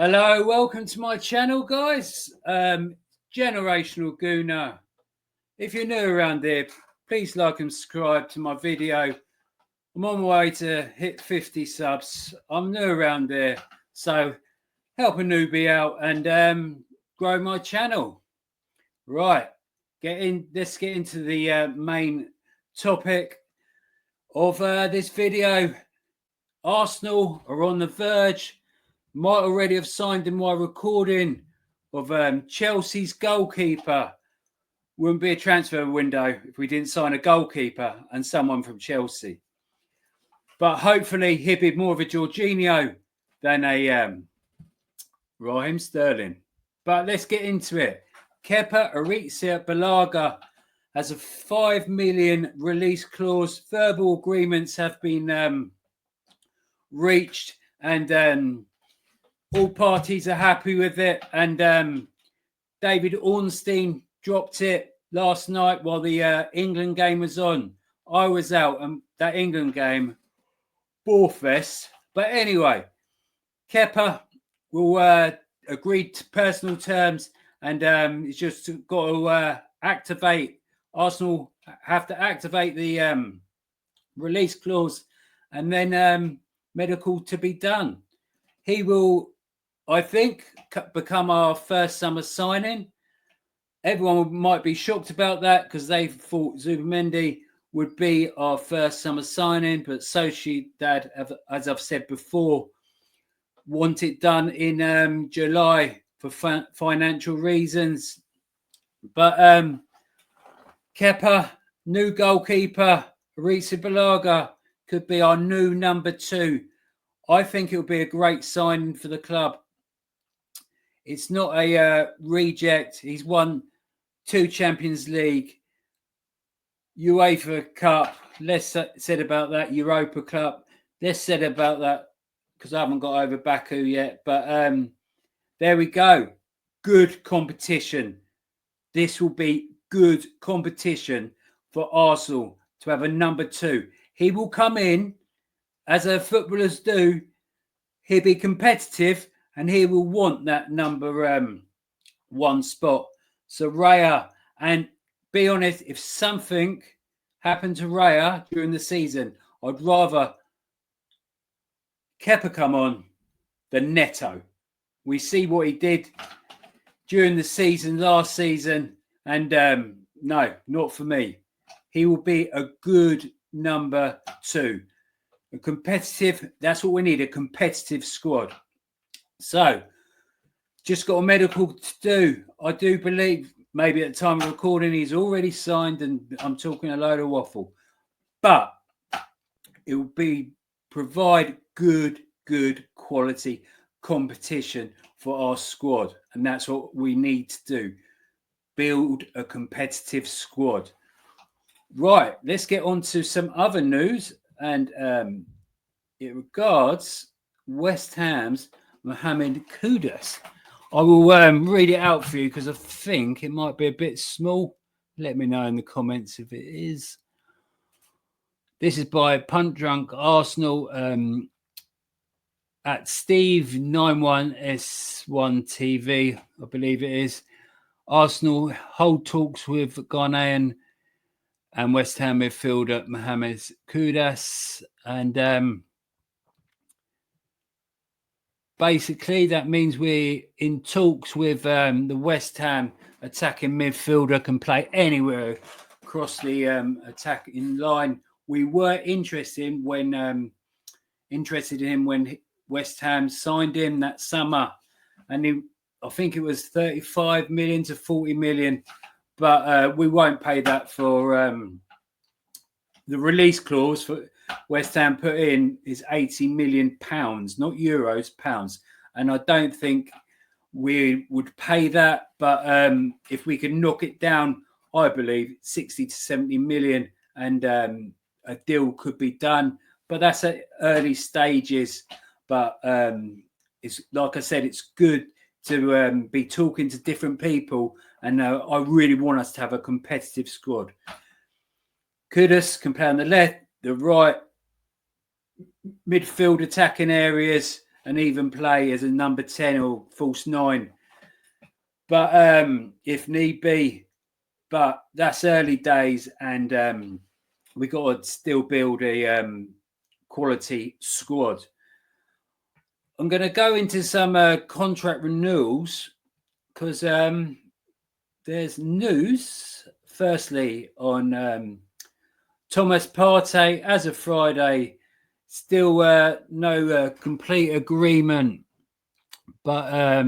Hello, welcome to my channel, guys. Generational Gooner. If you're new around here, please like and subscribe to my video. I'm on my way to hit 50 subs. I'm new around here, so help a newbie out and grow my channel. Right, let's get into the main topic of this video. Arsenal are on the verge. Might already have signed in my recording of Chelsea's goalkeeper. Wouldn't be a transfer window if we didn't sign a goalkeeper and someone from Chelsea. But hopefully he'll be more of a Jorginho than a Raheem Sterling. But let's get into it. Kepa Arrizabalaga has a 5 million release clause. Verbal agreements have been reached and all parties are happy with it. And David Ornstein dropped it last night while the England game was on. I was out and that England game, Borefest. But anyway, Kepa will agree to personal terms and it's just got to activate. Arsenal have to activate the release clause and then medical to be done. He will, I think, become our first summer signing. Everyone might be shocked about that because they thought Zubimendi would be our first summer signing, but Sociedad, as I've said before, want it done in July for financial reasons. But Kepa, new goalkeeper, Arrizabalaga could be our new number 2. I think it'll be a great signing for the club. It's not a reject. He's won 2 Champions League, UEFA Cup. Less said about that. Europa Cup. Less said about that because I haven't got over Baku yet. But there we go. Good competition. This will be good competition for Arsenal to have a number 2. He will come in, as footballers do. He'll be competitive and he will want that number 1 spot. So Raya, and be honest, if something happened to Raya during the season, I'd rather Kepa come on than Neto. We see what he did during the season, last season, and no, not for me. He will be a good number 2. A competitive, that's what we need, a competitive squad. So, just got a medical to do. I do believe maybe at the time of recording he's already signed and I'm talking a load of waffle. But it will provide good quality competition for our squad. And that's what we need to do. Build a competitive squad. Right, let's get on to some other news. And it regards West Ham's Mohamed Kudas. I will read it out for you because I think it might be a bit small. Let me know in the comments if it is. This is by Punt Drunk Arsenal at Steve91S1 TV, I believe it is. Arsenal hold talks with Ghanaian and West Ham midfielder Mohamed Kudas. And basically that means we're in talks with the West Ham attacking midfielder, can play anywhere across the attacking line. We were interested in when West Ham signed him that summer, and I think it was 35 million to 40 million. But we won't pay that for the release clause for West Ham put in is £80 million, not euros, pounds. And I don't think we would pay that. But if we can knock it down, I believe 60 to 70 million and a deal could be done. But that's at early stages. But it's like I said, it's good to be talking to different people. And I really want us to have a competitive squad. Kudas can play on the left, the right, midfield attacking areas, and even play as a number 10 or false 9. But if need be, but that's early days, and we got to still build a quality squad. I'm going to go into some contract renewals because there's news. Firstly, on Thomas Partey, as of Friday, still no complete agreement. But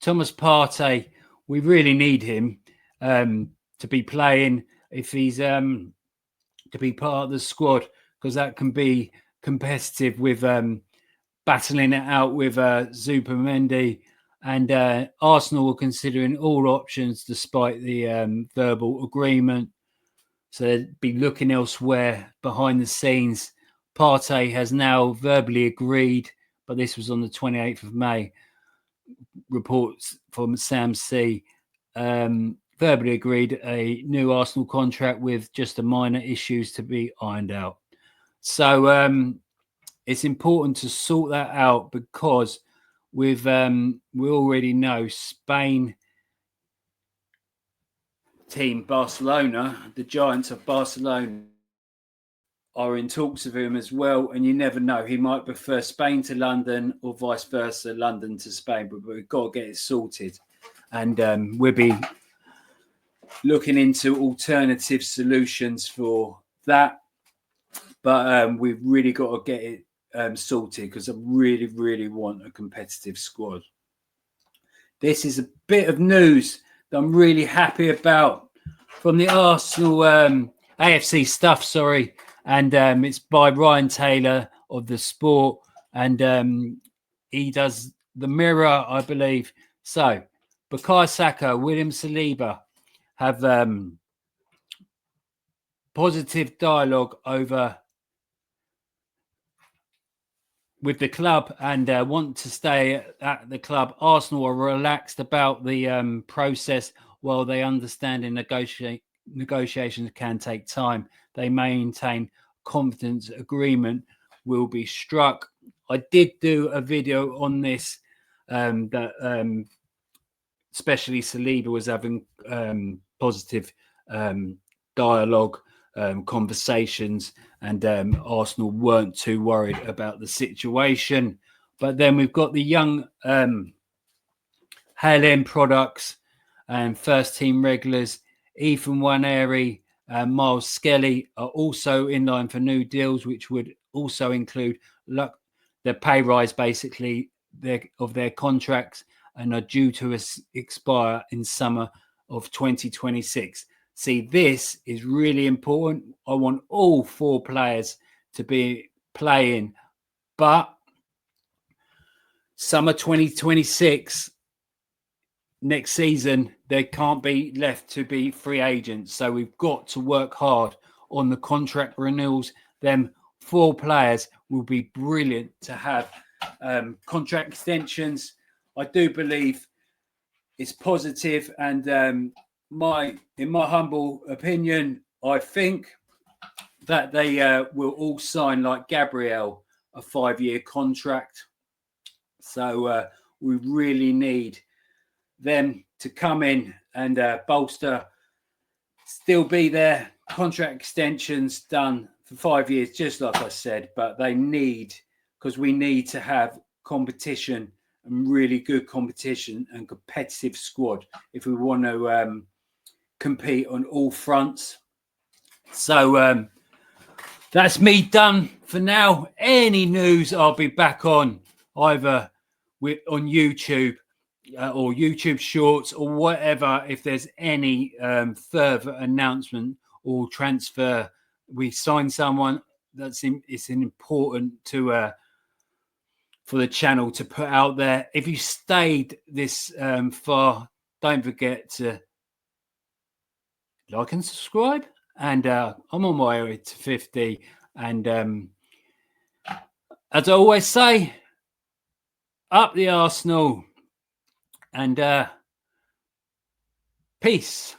Thomas Partey, we really need him to be playing if he's to be part of the squad, because that can be competitive with battling it out with Zubimendi. And Arsenal were considering all options despite the verbal agreement. So they'd be looking elsewhere behind the scenes. Partey has now verbally agreed, but this was on the 28th of May. Reports from Sam C. Verbally agreed a new Arsenal contract with just the minor issues to be ironed out. So it's important to sort that out, because we already know Spain team Barcelona, the Giants of Barcelona, are in talks with him as well, and you never know, he might prefer Spain to London or vice versa, London to Spain, but we've got to get it sorted, and we'll be looking into alternative solutions for that, but we've really got to get it sorted, because I really want a competitive squad. This is a bit of news that I'm really happy about from the Arsenal AFC stuff, and it's by Ryan Taylor of The Sport, and he does the Mirror, I believe. So Bukayo Saka, William Saliba have positive dialogue over with the club and want to stay at the club. Arsenal are relaxed about the process, while they understand in negotiations can take time. They maintain confidence agreement will be struck. I did do a video on this that especially Saliba was having positive dialogue, conversations, and Arsenal weren't too worried about the situation. But then we've got the young Hale products and first team regulars. Ethan Nwaneri and Miles Skelly are also in line for new deals, which would also include the pay rise, basically, of their contracts, and are due to expire in summer of 2026. See, this is really important. I want all 4 players to be playing, but summer 2026, next season, they can't be left to be free agents. So we've got to work hard on the contract renewals. Them 4 players will be brilliant to have contract extensions. I do believe it's positive, and in my humble opinion, I think that they will all sign, like Gabriel, a 5-year contract. So we really need them to come in and bolster, still be there. Contract extensions done for 5 years, just like I said, but they need, because we need to have competition, and really good competition and competitive squad if we want to compete on all fronts. So that's me done for now. Any news, I'll be back on either on YouTube or YouTube Shorts or whatever. If there's any further announcement or transfer, we sign someone, it's important to for the channel to put out there. If you stayed this far, don't forget to like and subscribe. And I'm on my way to 50. And as I always say, up the Arsenal, and peace.